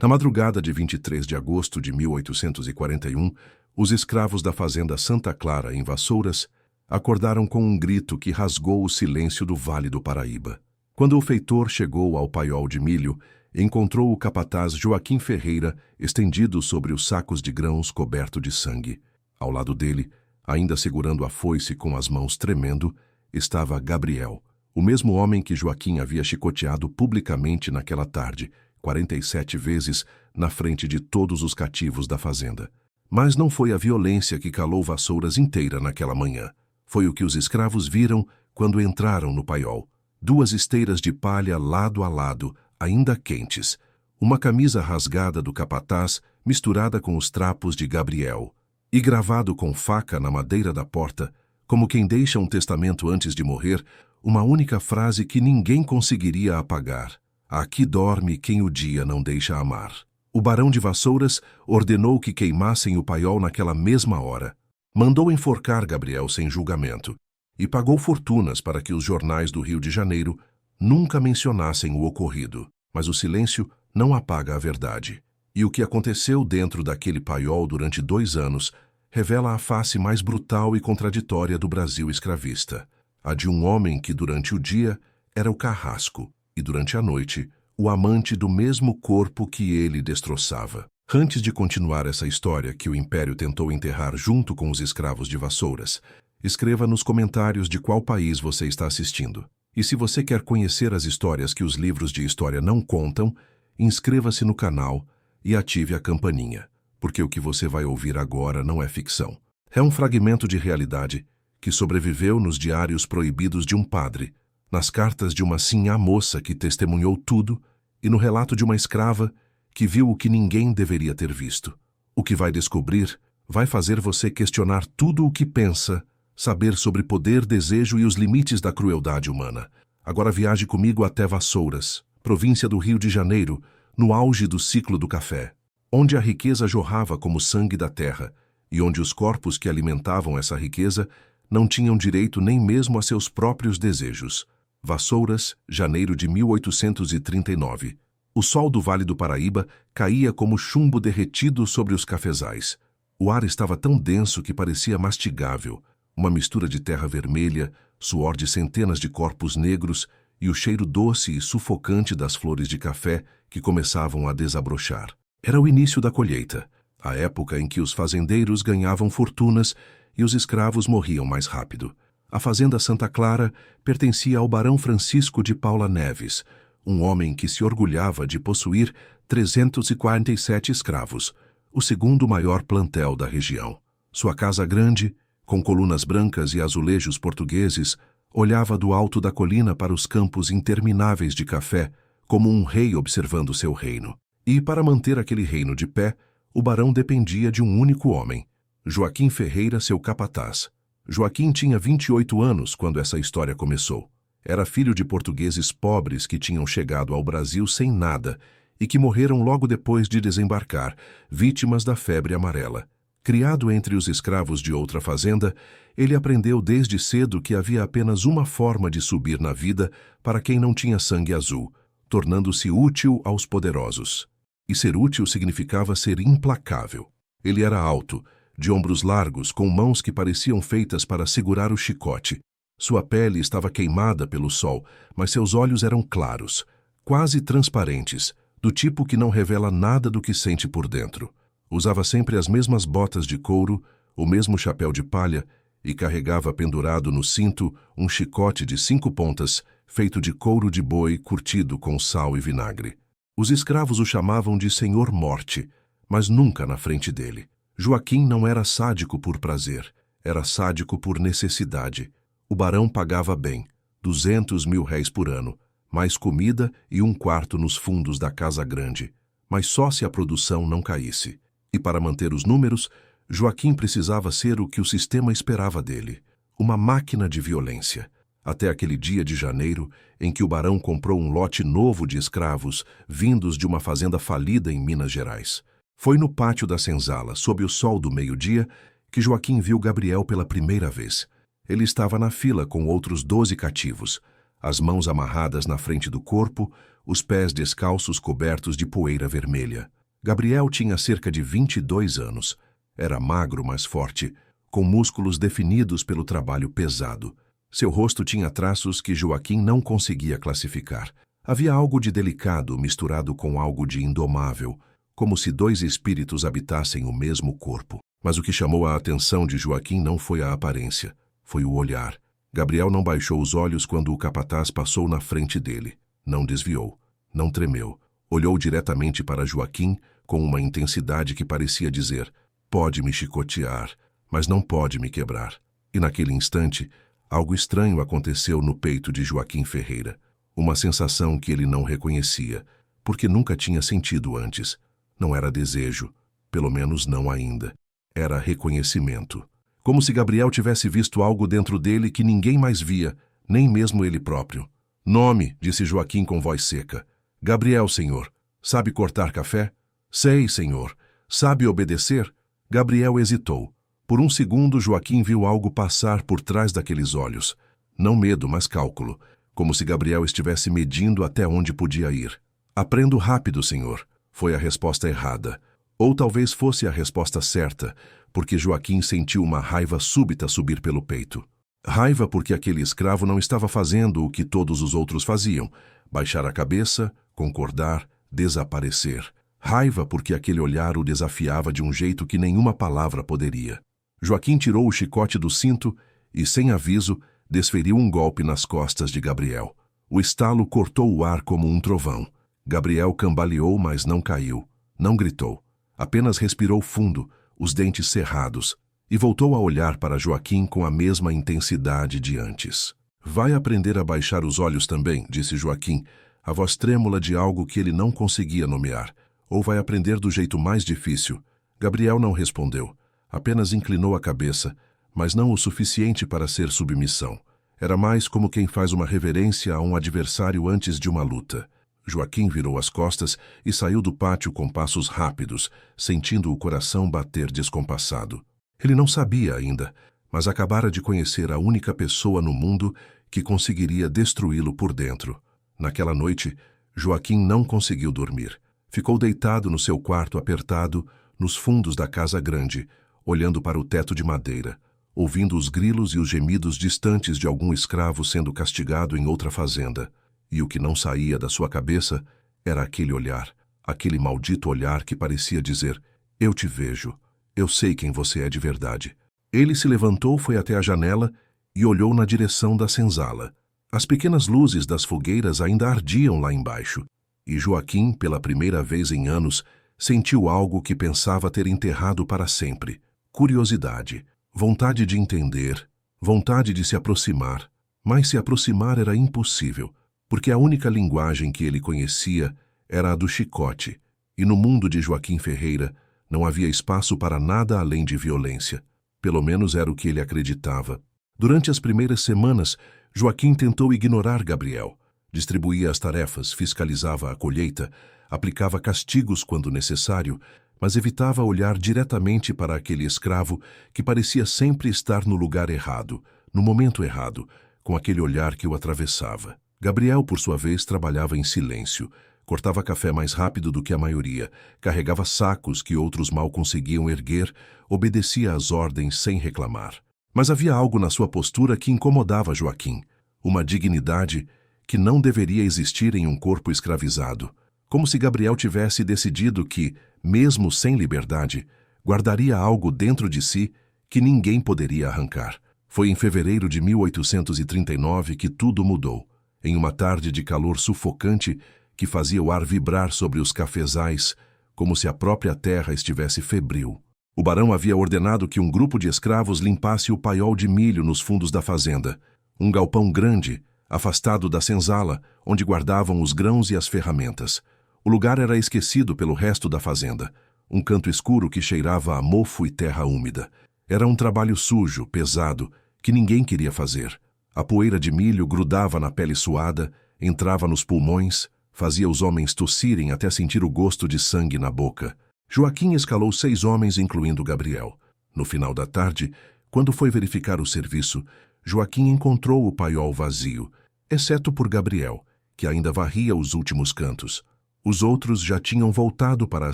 Na madrugada de 23 de agosto de 1841, os escravos da fazenda Santa Clara, em Vassouras, acordaram com um grito que rasgou o silêncio do Vale do Paraíba. Quando o feitor chegou ao paiol de milho, encontrou o capataz Joaquim Ferreira estendido sobre os sacos de grãos coberto de sangue. Ao lado dele, ainda segurando a foice com as mãos tremendo, estava Gabriel, o mesmo homem que Joaquim havia chicoteado publicamente naquela tarde, 47 vezes, na frente de todos os cativos da fazenda. Mas não foi a violência que calou Vassouras inteira naquela manhã. Foi o que os escravos viram quando entraram no paiol. 2 esteiras de palha lado a lado, ainda quentes. Uma camisa rasgada do capataz misturada com os trapos de Gabriel. E gravado com faca na madeira da porta, como quem deixa um testamento antes de morrer, uma única frase que ninguém conseguiria apagar. Aqui dorme quem o dia não deixa amar. O barão de Vassouras ordenou que queimassem o paiol naquela mesma hora. Mandou enforcar Gabriel sem julgamento e pagou fortunas para que os jornais do Rio de Janeiro nunca mencionassem o ocorrido. Mas o silêncio não apaga a verdade. E o que aconteceu dentro daquele paiol durante 2 anos revela a face mais brutal e contraditória do Brasil escravista. A de um homem que durante o dia era o carrasco e durante a noite o amante do mesmo corpo que ele destroçava. Antes de continuar essa história que o Império tentou enterrar junto com os escravos de Vassouras, escreva nos comentários de qual país você está assistindo. E se você quer conhecer as histórias que os livros de história não contam, inscreva-se no canal e ative a campainha, porque o que você vai ouvir agora não é ficção. É um fragmento de realidade que sobreviveu nos diários proibidos de um padre, nas cartas de uma sinhá moça que testemunhou tudo e no relato de uma escrava que viu o que ninguém deveria ter visto. O que vai descobrir vai fazer você questionar tudo o que pensa, saber sobre poder, desejo e os limites da crueldade humana. Agora viaje comigo até Vassouras, província do Rio de Janeiro, no auge do ciclo do café, onde a riqueza jorrava como sangue da terra e onde os corpos que alimentavam essa riqueza não tinham direito nem mesmo a seus próprios desejos. Vassouras, janeiro de 1839. O sol do Vale do Paraíba caía como chumbo derretido sobre os cafezais. O ar estava tão denso que parecia mastigável, uma mistura de terra vermelha, suor de centenas de corpos negros e o cheiro doce e sufocante das flores de café que começavam a desabrochar. Era o início da colheita, a época em que os fazendeiros ganhavam fortunas e os escravos morriam mais rápido. A fazenda Santa Clara pertencia ao barão Francisco de Paula Neves, um homem que se orgulhava de possuir 347 escravos, o segundo maior plantel da região. Sua casa grande, com colunas brancas e azulejos portugueses, olhava do alto da colina para os campos intermináveis de café, como um rei observando seu reino. E, para manter aquele reino de pé, o barão dependia de um único homem, Joaquim Ferreira, seu capataz. Joaquim tinha 28 anos quando essa história começou. Era filho de portugueses pobres que tinham chegado ao Brasil sem nada e que morreram logo depois de desembarcar, vítimas da febre amarela. Criado entre os escravos de outra fazenda, ele aprendeu desde cedo que havia apenas uma forma de subir na vida para quem não tinha sangue azul, tornando-se útil aos poderosos. E ser útil significava ser implacável. Ele era alto, de ombros largos, com mãos que pareciam feitas para segurar o chicote. Sua pele estava queimada pelo sol, mas seus olhos eram claros, quase transparentes, do tipo que não revela nada do que sente por dentro. Usava sempre as mesmas botas de couro, o mesmo chapéu de palha e carregava pendurado no cinto um chicote de 5 pontas, feito de couro de boi curtido com sal e vinagre. Os escravos o chamavam de Senhor Morte, mas nunca na frente dele. Joaquim não era sádico por prazer, era sádico por necessidade. O barão pagava bem, 200 mil réis por ano, mais comida e 1/4 nos fundos da casa grande, mas só se a produção não caísse. E para manter os números, Joaquim precisava ser o que o sistema esperava dele, uma máquina de violência. Até aquele dia de janeiro, em que o barão comprou um lote novo de escravos, vindos de uma fazenda falida em Minas Gerais. Foi no pátio da senzala, sob o sol do meio-dia, que Joaquim viu Gabriel pela primeira vez. Ele estava na fila com outros 12 cativos, as mãos amarradas na frente do corpo, os pés descalços cobertos de poeira vermelha. Gabriel tinha cerca de 22 anos. Era magro, mas forte, com músculos definidos pelo trabalho pesado. Seu rosto tinha traços que Joaquim não conseguia classificar. Havia algo de delicado misturado com algo de indomável, como se dois espíritos habitassem o mesmo corpo. Mas o que chamou a atenção de Joaquim não foi a aparência, foi o olhar. Gabriel não baixou os olhos quando o capataz passou na frente dele. Não desviou, não tremeu. Olhou diretamente para Joaquim com uma intensidade que parecia dizer: pode me chicotear, mas não pode me quebrar. E naquele instante, algo estranho aconteceu no peito de Joaquim Ferreira. Uma sensação que ele não reconhecia, porque nunca tinha sentido antes. Não era desejo, pelo menos não ainda. Era reconhecimento. Como se Gabriel tivesse visto algo dentro dele que ninguém mais via, nem mesmo ele próprio. Nome, disse Joaquim com voz seca. Gabriel, senhor. Sabe cortar café? Sei, senhor. Sabe obedecer? Gabriel hesitou. Por um segundo, Joaquim viu algo passar por trás daqueles olhos. Não medo, mas cálculo. Como se Gabriel estivesse medindo até onde podia ir. Aprendo rápido, senhor. Foi a resposta errada. Ou talvez fosse a resposta certa, porque Joaquim sentiu uma raiva súbita subir pelo peito. Raiva porque aquele escravo não estava fazendo o que todos os outros faziam: baixar a cabeça, concordar, desaparecer. Raiva porque aquele olhar o desafiava de um jeito que nenhuma palavra poderia. Joaquim tirou o chicote do cinto e, sem aviso, desferiu um golpe nas costas de Gabriel. O estalo cortou o ar como um trovão. Gabriel cambaleou, mas não caiu. Não gritou. Apenas respirou fundo, os dentes cerrados, e voltou a olhar para Joaquim com a mesma intensidade de antes. Vai aprender a baixar os olhos também, disse Joaquim, a voz trêmula de algo que ele não conseguia nomear. Ou vai aprender do jeito mais difícil? Gabriel não respondeu. Apenas inclinou a cabeça, mas não o suficiente para ser submissão. Era mais como quem faz uma reverência a um adversário antes de uma luta. Joaquim virou as costas e saiu do pátio com passos rápidos, sentindo o coração bater descompassado. Ele não sabia ainda, mas acabara de conhecer a única pessoa no mundo que conseguiria destruí-lo por dentro. Naquela noite, Joaquim não conseguiu dormir. Ficou deitado no seu quarto apertado, nos fundos da casa grande, olhando para o teto de madeira, ouvindo os grilos e os gemidos distantes de algum escravo sendo castigado em outra fazenda. E o que não saía da sua cabeça era aquele olhar, aquele maldito olhar que parecia dizer: eu te vejo, eu sei quem você é de verdade. Ele se levantou, foi até a janela e olhou na direção da senzala. As pequenas luzes das fogueiras ainda ardiam lá embaixo, e Joaquim, pela primeira vez em anos, sentiu algo que pensava ter enterrado para sempre: curiosidade, vontade de entender, vontade de se aproximar. Mas se aproximar era impossível, porque a única linguagem que ele conhecia era a do chicote, e no mundo de Joaquim Ferreira não havia espaço para nada além de violência. Pelo menos era o que ele acreditava. Durante as primeiras semanas, Joaquim tentou ignorar Gabriel. Distribuía as tarefas, fiscalizava a colheita, aplicava castigos quando necessário, mas evitava olhar diretamente para aquele escravo que parecia sempre estar no lugar errado, no momento errado, com aquele olhar que o atravessava. Gabriel, por sua vez, trabalhava em silêncio. Cortava café mais rápido do que a maioria, carregava sacos que outros mal conseguiam erguer, obedecia às ordens sem reclamar. Mas havia algo na sua postura que incomodava Joaquim, uma dignidade que não deveria existir em um corpo escravizado, como se Gabriel tivesse decidido que, mesmo sem liberdade, guardaria algo dentro de si que ninguém poderia arrancar. Foi em fevereiro de 1839 que tudo mudou. Em uma tarde de calor sufocante que fazia o ar vibrar sobre os cafezais, como se a própria terra estivesse febril. O barão havia ordenado que um grupo de escravos limpasse o paiol de milho nos fundos da fazenda, um galpão grande, afastado da senzala, onde guardavam os grãos e as ferramentas. O lugar era esquecido pelo resto da fazenda, um canto escuro que cheirava a mofo e terra úmida. Era um trabalho sujo, pesado, que ninguém queria fazer. A poeira de milho grudava na pele suada, entrava nos pulmões, fazia os homens tossirem até sentir o gosto de sangue na boca. Joaquim escalou 6 homens, incluindo Gabriel. No final da tarde, quando foi verificar o serviço, Joaquim encontrou o paiol vazio, exceto por Gabriel, que ainda varria os últimos cantos. Os outros já tinham voltado para a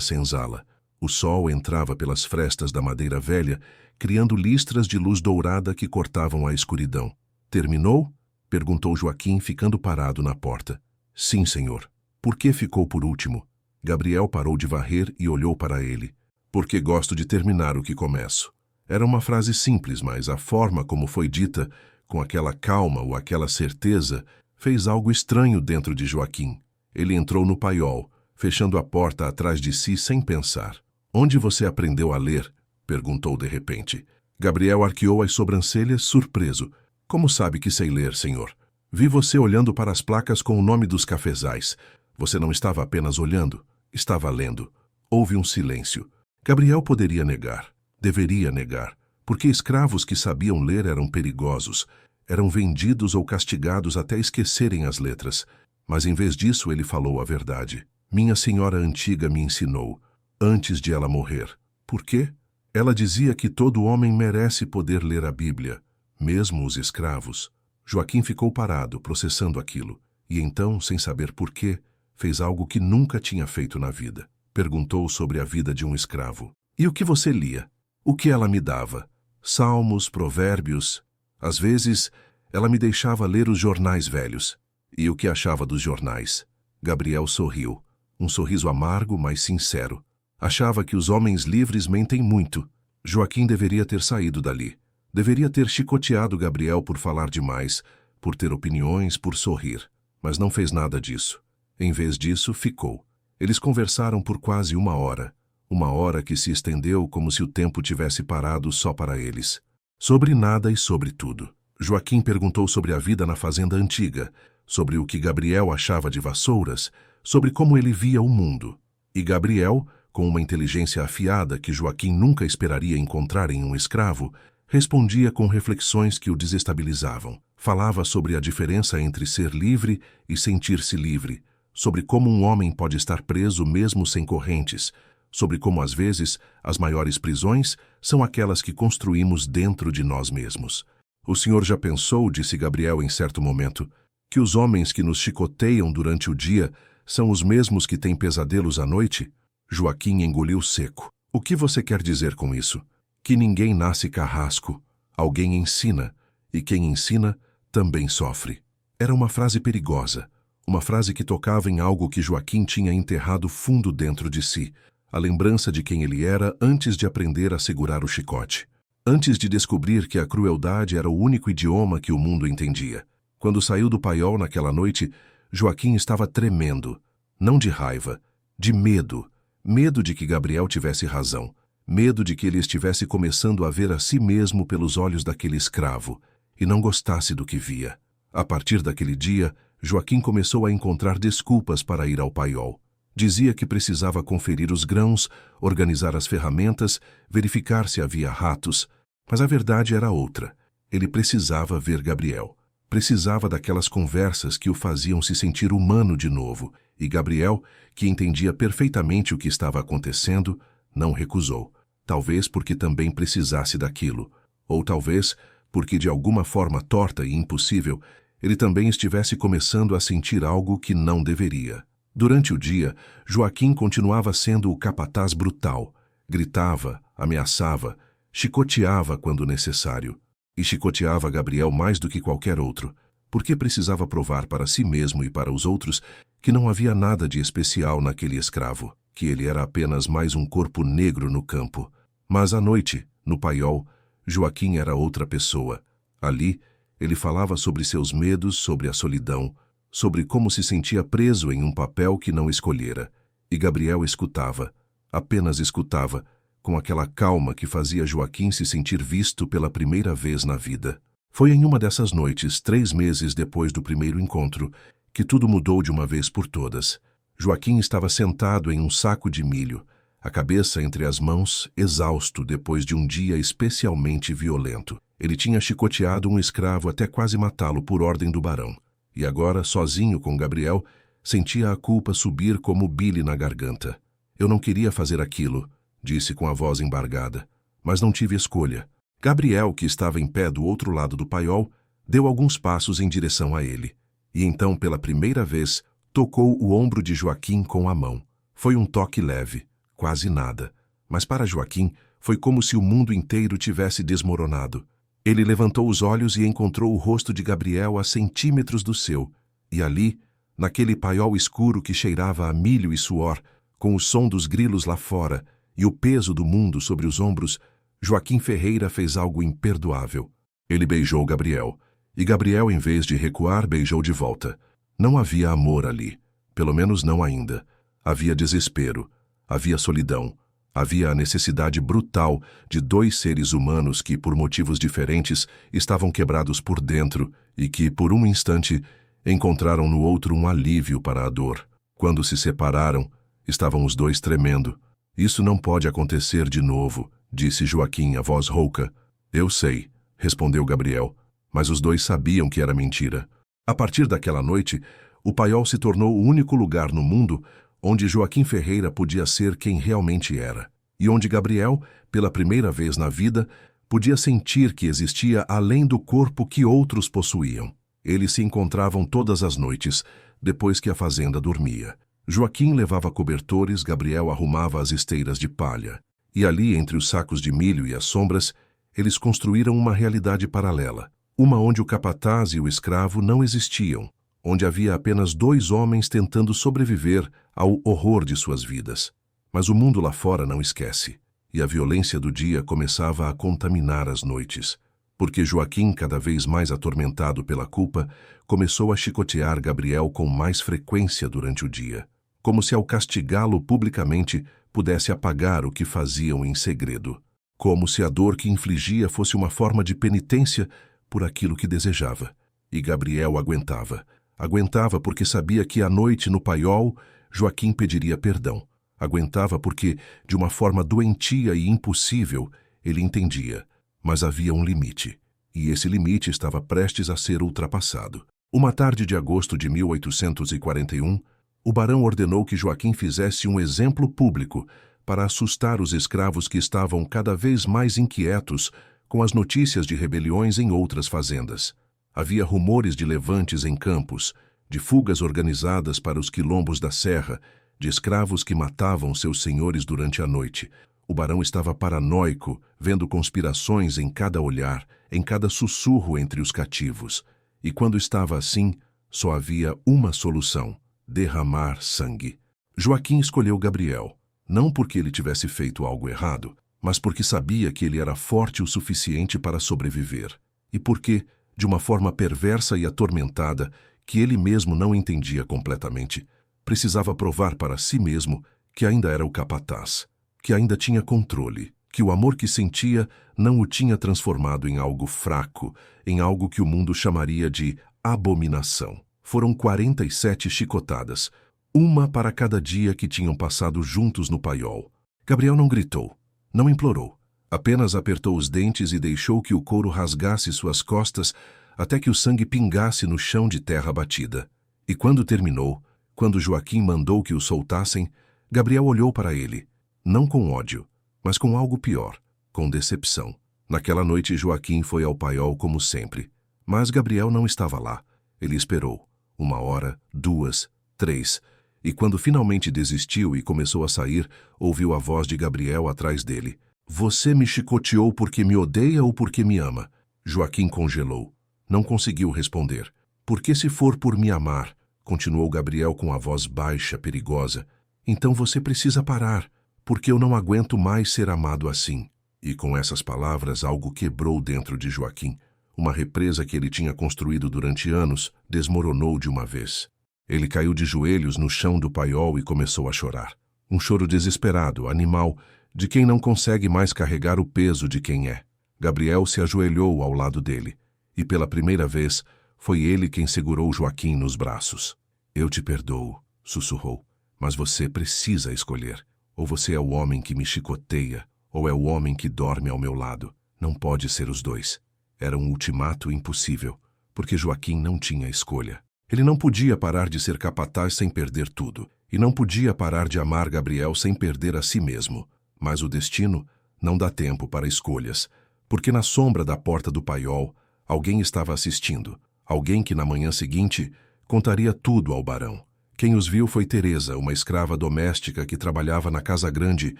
senzala. O sol entrava pelas frestas da madeira velha, criando listras de luz dourada que cortavam a escuridão. "Terminou?" perguntou Joaquim, ficando parado na porta. "Sim, senhor." "Por que ficou por último?" Gabriel parou de varrer e olhou para ele. "Porque gosto de terminar o que começo." Era uma frase simples, mas a forma como foi dita, com aquela calma ou aquela certeza, fez algo estranho dentro de Joaquim. Ele entrou no paiol, fechando a porta atrás de si sem pensar. "Onde você aprendeu a ler?" perguntou de repente. Gabriel arqueou as sobrancelhas, surpreso. "Como sabe que sei ler, senhor?" "Vi você olhando para as placas com o nome dos cafezais. Você não estava apenas olhando, estava lendo." Houve um silêncio. Gabriel poderia negar. Deveria negar, porque escravos que sabiam ler eram perigosos, eram vendidos ou castigados até esquecerem as letras. Mas em vez disso ele falou a verdade. "Minha senhora antiga me ensinou, antes de ela morrer." "Por quê?" "Ela dizia que todo homem merece poder ler a Bíblia, mesmo os escravos." Joaquim ficou parado, processando aquilo, e então, sem saber por quê, fez algo que nunca tinha feito na vida. Perguntou sobre a vida de um escravo. "E o que você lia?" "O que ela me dava? Salmos, provérbios." Às vezes, ela me deixava ler os jornais velhos. "E o que achava dos jornais?" Gabriel sorriu. Um sorriso amargo, mas sincero. Achava que os homens livres mentem muito. Joaquim deveria ter saído dali. Deveria ter chicoteado Gabriel por falar demais, por ter opiniões, por sorrir. Mas não fez nada disso. Em vez disso, ficou. Eles conversaram por quase uma hora. Uma hora que se estendeu como se o tempo tivesse parado só para eles. Sobre nada e sobre tudo. Joaquim perguntou sobre a vida na fazenda antiga, sobre o que Gabriel achava de vassouras, sobre como ele via o mundo. E Gabriel, com uma inteligência afiada que Joaquim nunca esperaria encontrar em um escravo, respondia com reflexões que o desestabilizavam. Falava sobre a diferença entre ser livre e sentir-se livre, sobre como um homem pode estar preso mesmo sem correntes, sobre como às vezes as maiores prisões são aquelas que construímos dentro de nós mesmos. "O senhor já pensou", disse Gabriel em certo momento, "que os homens que nos chicoteiam durante o dia são os mesmos que têm pesadelos à noite?" Joaquim engoliu seco. "O que você quer dizer com isso?" "Que ninguém nasce carrasco. Alguém ensina, e quem ensina também sofre." Era uma frase perigosa, uma frase que tocava em algo que Joaquim tinha enterrado fundo dentro de si, a lembrança de quem ele era antes de aprender a segurar o chicote. Antes de descobrir que a crueldade era o único idioma que o mundo entendia. Quando saiu do paiol naquela noite, Joaquim estava tremendo, não de raiva, de medo. Medo de que Gabriel tivesse razão. Medo de que ele estivesse começando a ver a si mesmo pelos olhos daquele escravo, e não gostasse do que via. A partir daquele dia, Joaquim começou a encontrar desculpas para ir ao paiol. Dizia que precisava conferir os grãos, organizar as ferramentas, verificar se havia ratos. Mas a verdade era outra. Ele precisava ver Gabriel. Precisava daquelas conversas que o faziam se sentir humano de novo. E Gabriel, que entendia perfeitamente o que estava acontecendo, não recusou. Talvez porque também precisasse daquilo. Ou talvez porque, de alguma forma torta e impossível, ele também estivesse começando a sentir algo que não deveria. Durante o dia, Joaquim continuava sendo o capataz brutal. Gritava, ameaçava, chicoteava quando necessário. E chicoteava Gabriel mais do que qualquer outro, porque precisava provar para si mesmo e para os outros que não havia nada de especial naquele escravo, que ele era apenas mais um corpo negro no campo. Mas à noite, no paiol, Joaquim era outra pessoa. Ali, ele falava sobre seus medos, sobre a solidão, sobre como se sentia preso em um papel que não escolhera. E Gabriel escutava, apenas escutava, com aquela calma que fazia Joaquim se sentir visto pela primeira vez na vida. Foi em uma dessas noites, 3 meses depois do primeiro encontro, que tudo mudou de uma vez por todas. Joaquim estava sentado em um saco de milho, a cabeça entre as mãos, exausto depois de um dia especialmente violento. Ele tinha chicoteado um escravo até quase matá-lo por ordem do barão. E agora, sozinho com Gabriel, sentia a culpa subir como bile na garganta. "Eu não queria fazer aquilo", disse com a voz embargada, "mas não tive escolha." Gabriel, que estava em pé do outro lado do paiol, deu alguns passos em direção a ele. e então, pela primeira vez, tocou o ombro de Joaquim com a mão. Foi um toque leve, quase nada, mas para Joaquim foi como se o mundo inteiro tivesse desmoronado. Ele levantou os olhos e encontrou o rosto de Gabriel a centímetros do seu, e ali, naquele paiol escuro que cheirava a milho e suor, com o som dos grilos lá fora e o peso do mundo sobre os ombros, Joaquim Ferreira fez algo imperdoável. Ele beijou Gabriel, e Gabriel, em vez de recuar, beijou de volta. Não havia amor ali, pelo menos não ainda. Havia desespero, havia solidão, havia a necessidade brutal de dois seres humanos que, por motivos diferentes, estavam quebrados por dentro e que, por um instante, encontraram no outro um alívio para a dor. Quando se separaram, estavam os dois tremendo. Isso não pode acontecer de novo, disse Joaquim, a voz rouca. Eu sei, respondeu Gabriel, mas os dois sabiam que era mentira. A partir daquela noite, o paiol se tornou o único lugar no mundo onde Joaquim Ferreira podia ser quem realmente era, e onde Gabriel, pela primeira vez na vida, podia sentir que existia além do corpo que outros possuíam. Eles se encontravam todas as noites, depois que a fazenda dormia. Joaquim levava cobertores, Gabriel arrumava as esteiras de palha. E ali, entre os sacos de milho e as sombras, eles construíram uma realidade paralela, uma onde o capataz e o escravo não existiam, onde havia apenas dois homens tentando sobreviver ao horror de suas vidas. Mas o mundo lá fora não esquece, e a violência do dia começava a contaminar as noites, porque Joaquim, cada vez mais atormentado pela culpa, começou a chicotear Gabriel com mais frequência durante o dia, como se ao castigá-lo publicamente pudesse apagar o que faziam em segredo, como se a dor que infligia fosse uma forma de penitência por aquilo que desejava. E Gabriel aguentava. Aguentava porque sabia que à noite no paiol Joaquim pediria perdão. Aguentava porque, de uma forma doentia e impossível, ele entendia. Mas havia um limite, e esse limite estava prestes a ser ultrapassado. Uma tarde de agosto de 1841, o barão ordenou que Joaquim fizesse um exemplo público para assustar os escravos que estavam cada vez mais inquietos com as notícias de rebeliões em outras fazendas. Havia rumores de levantes em campos, de fugas organizadas para os quilombos da serra, de escravos que matavam seus senhores durante a noite. O barão estava paranoico, vendo conspirações em cada olhar, em cada sussurro entre os cativos. E quando estava assim, só havia uma solução: derramar sangue. Joaquim escolheu Gabriel, não porque ele tivesse feito algo errado, mas porque sabia que ele era forte o suficiente para sobreviver. E porque, de uma forma perversa e atormentada, que ele mesmo não entendia completamente, precisava provar para si mesmo que ainda era o capataz, que ainda tinha controle, que o amor que sentia não o tinha transformado em algo fraco, em algo que o mundo chamaria de abominação. Foram 47 chicotadas, uma para cada dia que tinham passado juntos no paiol. Gabriel não gritou, não implorou, apenas apertou os dentes e deixou que o couro rasgasse suas costas até que o sangue pingasse no chão de terra batida. E quando terminou, quando Joaquim mandou que o soltassem, Gabriel olhou para ele, não com ódio, mas com algo pior, com decepção. Naquela noite Joaquim foi ao paiol como sempre, mas Gabriel não estava lá. Ele esperou, 1 hora, 2, 3, e quando finalmente desistiu e começou a sair, ouviu a voz de Gabriel atrás dele. Você me chicoteou porque me odeia ou porque me ama? Joaquim congelou. Não conseguiu responder. Porque se for por me amar, continuou Gabriel com a voz baixa, perigosa, então você precisa parar, porque eu não aguento mais ser amado assim. E com essas palavras algo quebrou dentro de Joaquim. Uma represa que ele tinha construído durante anos desmoronou de uma vez. Ele caiu de joelhos no chão do paiol e começou a chorar. Um choro desesperado, animal, de quem não consegue mais carregar o peso de quem é. Gabriel se ajoelhou ao lado dele, e pela primeira vez foi ele quem segurou Joaquim nos braços. Eu te perdoo, sussurrou, mas você precisa escolher. Ou você é o homem que me chicoteia, ou é o homem que dorme ao meu lado. Não pode ser os dois. Era um ultimato impossível, porque Joaquim não tinha escolha. Ele não podia parar de ser capataz sem perder tudo, e não podia parar de amar Gabriel sem perder a si mesmo. Mas o destino não dá tempo para escolhas, porque na sombra da porta do paiol, alguém estava assistindo, alguém que na manhã seguinte Contaria tudo ao barão. Quem os viu foi Teresa, uma escrava doméstica que trabalhava na casa grande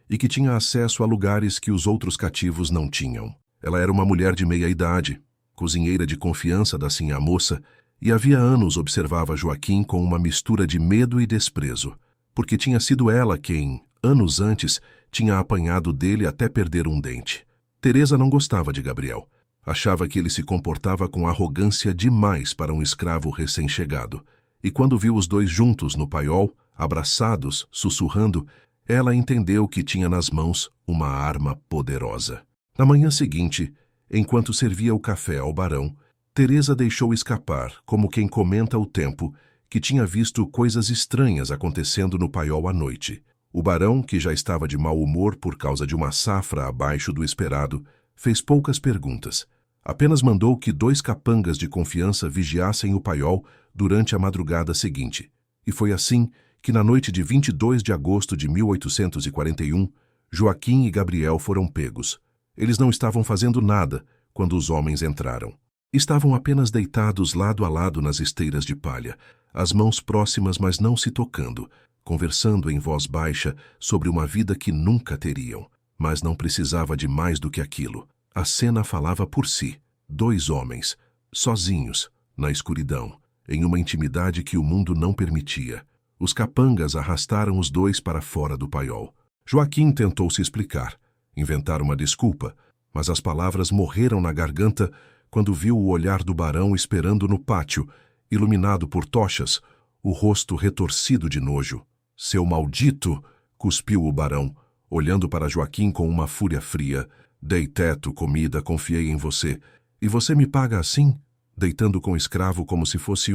e que tinha acesso a lugares que os outros cativos não tinham. Ela era uma mulher de meia idade, cozinheira de confiança da sinhá moça, e havia anos observava Joaquim com uma mistura de medo e desprezo, porque tinha sido ela quem, anos antes, tinha apanhado dele até perder um dente. Teresa não gostava de Gabriel. Achava que ele se comportava com arrogância demais para um escravo recém-chegado. E quando viu os dois juntos no paiol, abraçados, sussurrando, ela entendeu que tinha nas mãos uma arma poderosa. Na manhã seguinte, enquanto servia o café ao barão, Teresa deixou escapar, como quem comenta o tempo, que tinha visto coisas estranhas acontecendo no paiol à noite. O barão, que já estava de mau humor por causa de uma safra abaixo do esperado, fez poucas perguntas. Apenas mandou que 2 capangas de confiança vigiassem o paiol durante a madrugada seguinte. E foi assim que, na noite de 22 de agosto de 1841, Joaquim e Gabriel foram pegos. Eles não estavam fazendo nada quando os homens entraram. Estavam apenas deitados lado a lado nas esteiras de palha, as mãos próximas, mas não se tocando, conversando em voz baixa sobre uma vida que nunca teriam. Mas não precisava de mais do que aquilo. A cena falava por si. 2 homens, sozinhos, na escuridão, em uma intimidade que o mundo não permitia. Os capangas arrastaram os 2 para fora do paiol. Joaquim tentou se explicar, inventar uma desculpa, mas as palavras morreram na garganta quando viu o olhar do barão esperando no pátio, iluminado por tochas, o rosto retorcido de nojo. Seu maldito! Cuspiu o barão, olhando para Joaquim com uma fúria fria. Dei teto, comida, confiei em você. E você me paga assim? Deitando com o escravo como se fosse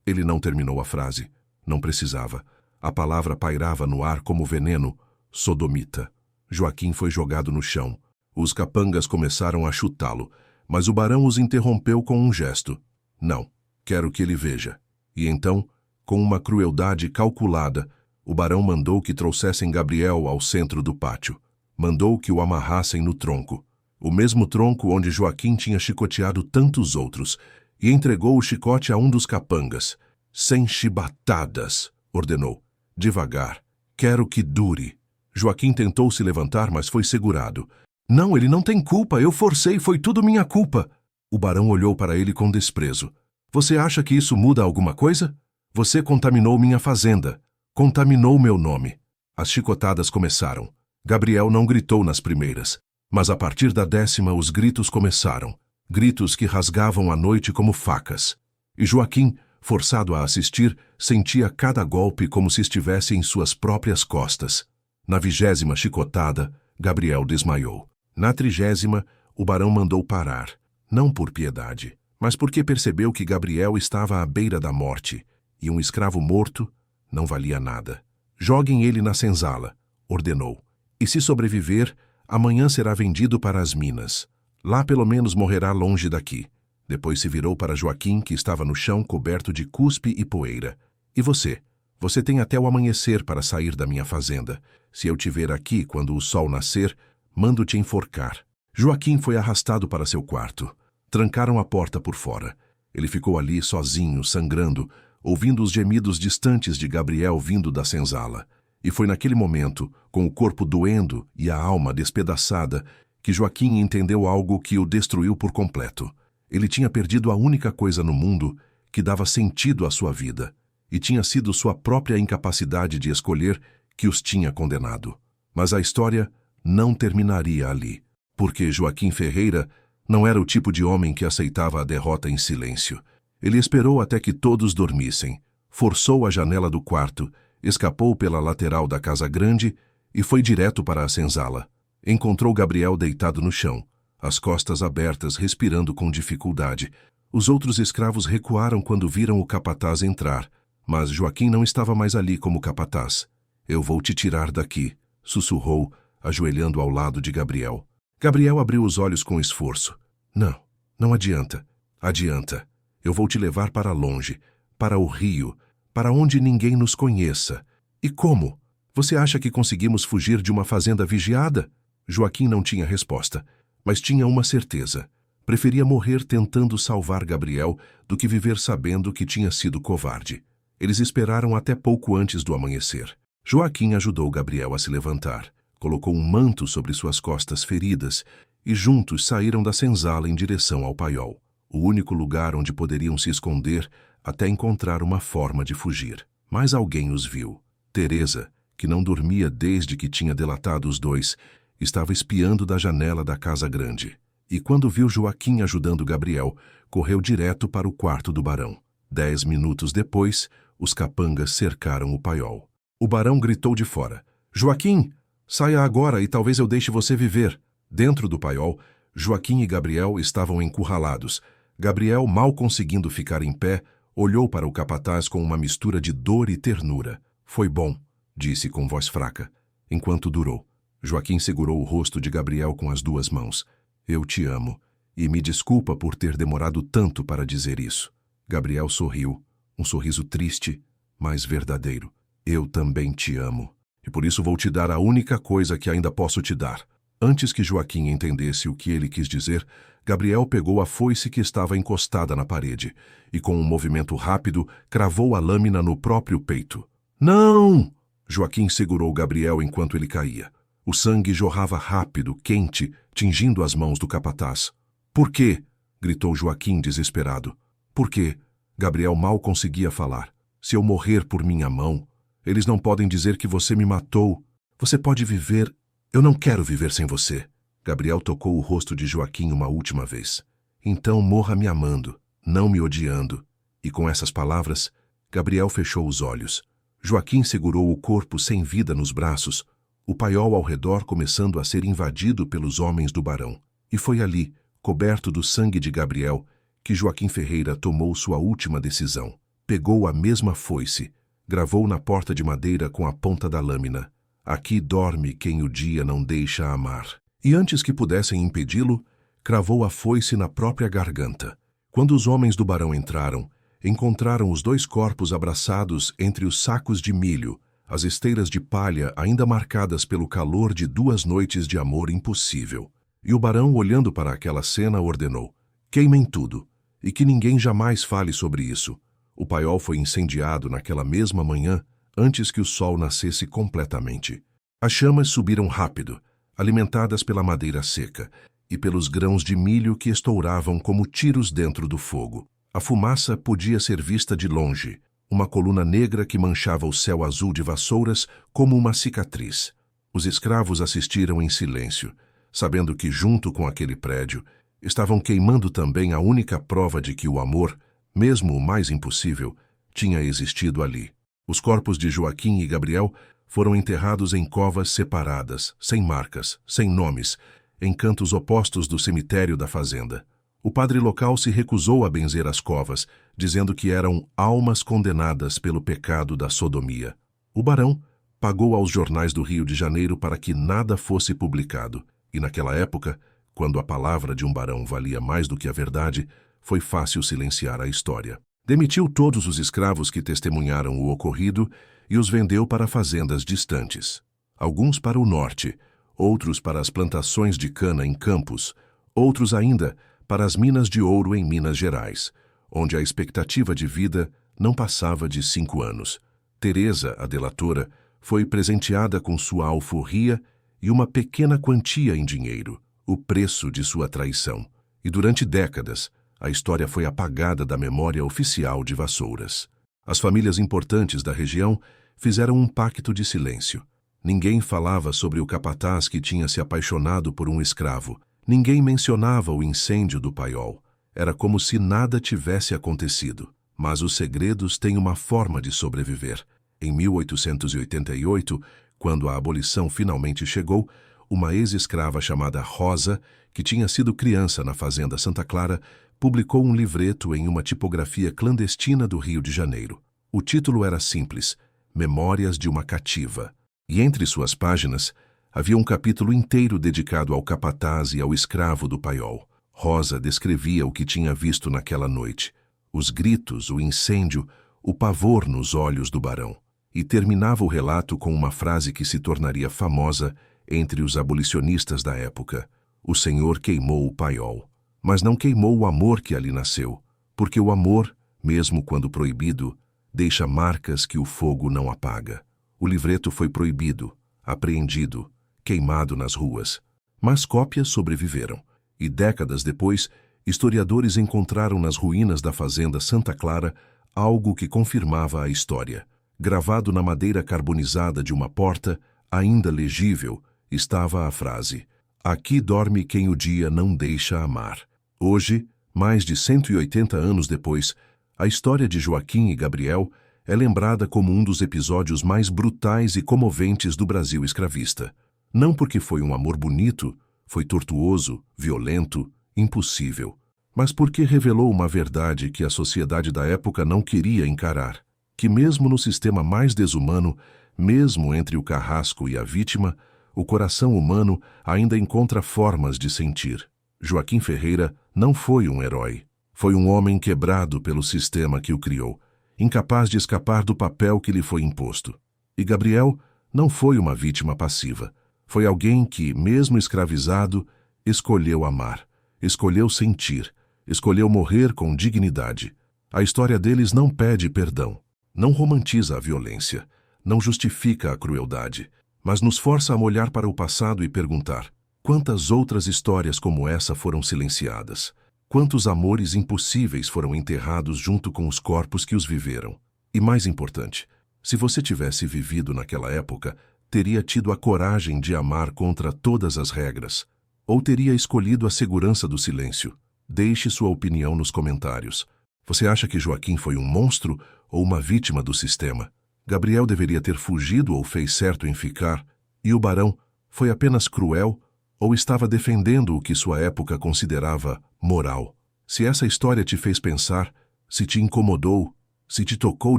Ele não terminou a frase. Não precisava. A palavra pairava no ar como veneno. Sodomita. Joaquim foi jogado no chão. Os capangas começaram a chutá-lo, mas o barão os interrompeu com um gesto. Não, quero que ele veja. E então, com uma crueldade calculada, o barão mandou que trouxessem Gabriel ao centro do pátio. Mandou que o amarrassem no tronco, o mesmo tronco onde Joaquim tinha chicoteado tantos outros, e entregou o chicote a um dos capangas. Sem chibatadas, ordenou. Devagar. Quero que dure. Joaquim tentou se levantar, mas foi segurado. Não, ele não tem culpa, eu forcei, foi tudo minha culpa. O barão olhou para ele com desprezo. Você acha que isso muda alguma coisa? Você contaminou minha fazenda. Contaminou meu nome. As chicotadas começaram. Gabriel não gritou nas primeiras, mas a partir da 10ª os gritos começaram. Gritos que rasgavam a noite como facas. E Joaquim, forçado a assistir, sentia cada golpe como se estivesse em suas próprias costas. Na 20ª chicotada, Gabriel desmaiou. Na 30ª, o barão mandou parar, não por piedade, mas porque percebeu que Gabriel estava à beira da morte, e um escravo morto não valia nada. Joguem ele na senzala, ordenou. E se sobreviver, amanhã será vendido para as minas. Lá pelo menos morrerá longe daqui. Depois se virou para Joaquim, que estava no chão coberto de cuspe e poeira. E você? Você tem até o amanhecer para sair da minha fazenda. Se eu te ver aqui quando o sol nascer, mando te enforcar. Joaquim foi arrastado para seu quarto. Trancaram a porta por fora. Ele ficou ali sozinho, sangrando, ouvindo os gemidos distantes de Gabriel vindo da senzala. E foi naquele momento, com o corpo doendo e a alma despedaçada, que Joaquim entendeu algo que o destruiu por completo. Ele tinha perdido a única coisa no mundo que dava sentido à sua vida, e tinha sido sua própria incapacidade de escolher que os tinha condenado. Mas a história não terminaria ali, porque Joaquim Ferreira não era o tipo de homem que aceitava a derrota em silêncio. Ele esperou até que todos dormissem, forçou a janela do quarto, escapou pela lateral da casa grande e foi direto para a senzala. Encontrou Gabriel deitado no chão, as costas abertas, respirando com dificuldade. Os outros escravos recuaram quando viram o capataz entrar, mas Joaquim não estava mais ali como capataz. Eu vou te tirar daqui, sussurrou, ajoelhando ao lado de Gabriel. Gabriel abriu os olhos com esforço. Não, não adianta. Adianta. Eu vou te levar para longe, para o rio, para onde ninguém nos conheça. E como? Você acha que conseguimos fugir de uma fazenda vigiada? Joaquim não tinha resposta, mas tinha uma certeza. Preferia morrer tentando salvar Gabriel do que viver sabendo que tinha sido covarde. Eles esperaram até pouco antes do amanhecer. Joaquim ajudou Gabriel a se levantar, colocou um manto sobre suas costas feridas e juntos saíram da senzala em direção ao paiol, o único lugar onde poderiam se esconder até encontrar uma forma de fugir. Mas alguém os viu. Teresa, que não dormia desde que tinha delatado os dois, estava espiando da janela da casa grande. E quando viu Joaquim ajudando Gabriel, correu direto para o quarto do barão. 10 minutos depois, os capangas cercaram o paiol. O barão gritou de fora: "Joaquim, saia agora e talvez eu deixe você viver." Dentro do paiol, Joaquim e Gabriel estavam encurralados. Gabriel, mal conseguindo ficar em pé, olhou para o capataz com uma mistura de dor e ternura. "Foi bom", disse com voz fraca, enquanto durou. Joaquim segurou o rosto de Gabriel com as 2 mãos. "Eu te amo, e me desculpa por ter demorado tanto para dizer isso." Gabriel sorriu, um sorriso triste, mas verdadeiro. "Eu também te amo, e por isso vou te dar a única coisa que ainda posso te dar." Antes que Joaquim entendesse o que ele quis dizer, Gabriel pegou a foice que estava encostada na parede e, com um movimento rápido, cravou a lâmina no próprio peito. "Não!" Joaquim segurou Gabriel enquanto ele caía. O sangue jorrava rápido, quente, tingindo as mãos do capataz. "Por quê?" gritou Joaquim desesperado. "Por quê?" Gabriel mal conseguia falar. "Se eu morrer por minha mão, eles não podem dizer que você me matou. Você pode viver. Eu não quero viver sem você." Gabriel tocou o rosto de Joaquim uma última vez. "Então morra me amando, não me odiando." E com essas palavras, Gabriel fechou os olhos. Joaquim segurou o corpo sem vida nos braços, o paiol ao redor começando a ser invadido pelos homens do barão. E foi ali, coberto do sangue de Gabriel, que Joaquim Ferreira tomou sua última decisão. Pegou a mesma foice, gravou na porta de madeira com a ponta da lâmina: "Aqui dorme quem o dia não deixa amar." E antes que pudessem impedi-lo, cravou a foice na própria garganta. Quando os homens do barão entraram, encontraram os 2 corpos abraçados entre os sacos de milho, as esteiras de palha ainda marcadas pelo calor de 2 noites de amor impossível. E o barão, olhando para aquela cena, ordenou: "Queimem tudo, e que ninguém jamais fale sobre isso." O paiol foi incendiado naquela mesma manhã, antes que o sol nascesse completamente. As chamas subiram rápido, alimentadas pela madeira seca e pelos grãos de milho que estouravam como tiros dentro do fogo. A fumaça podia ser vista de longe, uma coluna negra que manchava o céu azul de Vassouras como uma cicatriz. Os escravos assistiram em silêncio, sabendo que, junto com aquele prédio, estavam queimando também a única prova de que o amor, mesmo o mais impossível, tinha existido ali. Os corpos de Joaquim e Gabriel foram enterrados em covas separadas, sem marcas, sem nomes, em cantos opostos do cemitério da fazenda. O padre local se recusou a benzer as covas, dizendo que eram almas condenadas pelo pecado da sodomia. O barão pagou aos jornais do Rio de Janeiro para que nada fosse publicado, e naquela época, quando a palavra de um barão valia mais do que a verdade, foi fácil silenciar a história. Demitiu todos os escravos que testemunharam o ocorrido e os vendeu para fazendas distantes. Alguns para o norte, outros para as plantações de cana em Campos, outros ainda para as minas de ouro em Minas Gerais, onde a expectativa de vida não passava de 5 anos. Teresa, a delatora, foi presenteada com sua alforria e uma pequena quantia em dinheiro, o preço de sua traição. E durante décadas, a história foi apagada da memória oficial de Vassouras. As famílias importantes da região fizeram um pacto de silêncio. Ninguém falava sobre o capataz que tinha se apaixonado por um escravo. Ninguém mencionava o incêndio do paiol. Era como se nada tivesse acontecido. Mas os segredos têm uma forma de sobreviver. Em 1888, quando a abolição finalmente chegou, uma ex-escrava chamada Rosa, que tinha sido criança na fazenda Santa Clara, publicou um livreto em uma tipografia clandestina do Rio de Janeiro. O título era simples: Memórias de uma Cativa. E entre suas páginas havia um capítulo inteiro dedicado ao capataz e ao escravo do paiol. Rosa descrevia o que tinha visto naquela noite: os gritos, o incêndio, o pavor nos olhos do barão. E terminava o relato com uma frase que se tornaria famosa entre os abolicionistas da época: "O senhor queimou o paiol, mas não queimou o amor que ali nasceu, porque o amor, mesmo quando proibido, deixa marcas que o fogo não apaga. O livreto foi proibido, apreendido, queimado nas ruas, mas cópias sobreviveram, e décadas depois, historiadores encontraram nas ruínas da fazenda Santa Clara algo que confirmava a história. Gravado na madeira carbonizada de uma porta, ainda legível, estava a frase: "Aqui dorme quem o dia não deixa amar." Hoje, mais de 180 anos depois, a história de Joaquim e Gabriel é lembrada como um dos episódios mais brutais e comoventes do Brasil escravista. Não porque foi um amor bonito, foi tortuoso, violento, impossível, mas porque revelou uma verdade que a sociedade da época não queria encarar, que mesmo no sistema mais desumano, mesmo entre o carrasco e a vítima, o coração humano ainda encontra formas de sentir. Joaquim Ferreira não foi um herói. Foi um homem quebrado pelo sistema que o criou, incapaz de escapar do papel que lhe foi imposto. E Gabriel não foi uma vítima passiva. Foi alguém que, mesmo escravizado, escolheu amar, escolheu sentir, escolheu morrer com dignidade. A história deles não pede perdão, não romantiza a violência, não justifica a crueldade, mas nos força a olhar para o passado e perguntar: quantas outras histórias como essa foram silenciadas? Quantos amores impossíveis foram enterrados junto com os corpos que os viveram? E mais importante, se você tivesse vivido naquela época, teria tido a coragem de amar contra todas as regras? Ou teria escolhido a segurança do silêncio? Deixe sua opinião nos comentários. Você acha que Joaquim foi um monstro ou uma vítima do sistema? Gabriel deveria ter fugido ou fez certo em ficar? E o barão foi apenas cruel ou estava defendendo o que sua época considerava moral? Se essa história te fez pensar, se te incomodou, se te tocou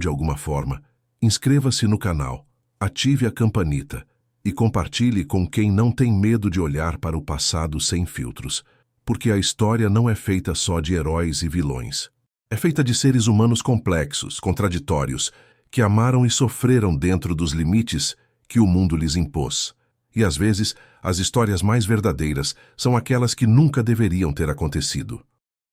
de alguma forma, inscreva-se no canal, ative a campanita e compartilhe com quem não tem medo de olhar para o passado sem filtros, porque a história não é feita só de heróis e vilões. É feita de seres humanos complexos, contraditórios, que amaram e sofreram dentro dos limites que o mundo lhes impôs. E às vezes, as histórias mais verdadeiras são aquelas que nunca deveriam ter acontecido.